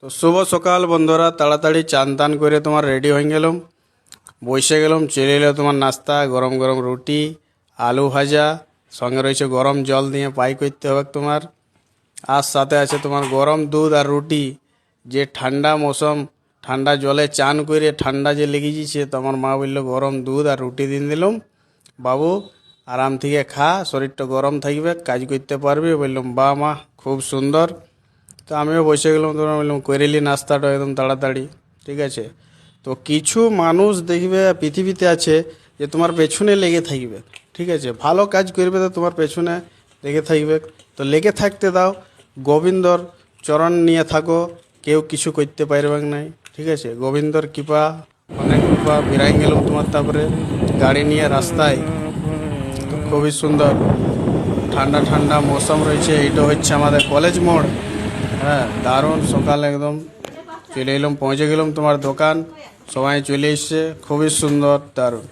তো শুভ সকাল বন্ধুরা, তাড়াতাড়ি চান টান করে তোমার রেডি হয়ে গেলাম, বসে গেলাম। চলে এলো তোমার নাস্তা, গরম গরম রুটি, আলু ভাজা, সঙ্গে রয়েছে গরম জল দিয়ে পাই করতে হবে তোমার। আর সাথে আছে তোমার গরম দুধ আর রুটি। যে ঠান্ডা মৌসুম, ঠান্ডা জলে চান করে ঠান্ডা যে লেগে গেছে, তো আমার মা বললো গরম দুধ আর রুটি দিন দিলাম, বাবু আরাম থেকে খা, শরীরটা গরম থাকবে, কাজ করতে পারবি। বললাম বা মা খুব সুন্দর। তো আমিও বসে গেলাম, তোমার বললাম করেলি নাস্তাটা একদম তাড়াতাড়ি, ঠিক আছে। তো কিছু মানুষ দেখবে পৃথিবীতে আছে যে তোমার পেছনে লেগে থাকবে, ঠিক আছে, ভালো কাজ করবে তো তোমার পেছনে লেগে থাকবে। তো লেগে থাকতে দাও, গোবিন্দর চরণ নিয়ে থাকো, কেউ কিছু করতে পারবে নাই, ঠিক আছে। গোবিন্দর কৃপা, অনেক কৃপা, বেরাই গেলাম তোমার। তারপরে গাড়ি নিয়ে রাস্তায়, তো খুবই সুন্দর ঠান্ডা ঠান্ডা মৌসুম রয়েছে। এইটা হচ্ছে আমাদের কলেজ মোড়। হ্যাঁ, দারুণ সকাল একদম। চলে এলাম, পৌঁছে গেলাম তোমার দোকান, সবাই চলে এসছে, খুবই সুন্দর, দারুণ।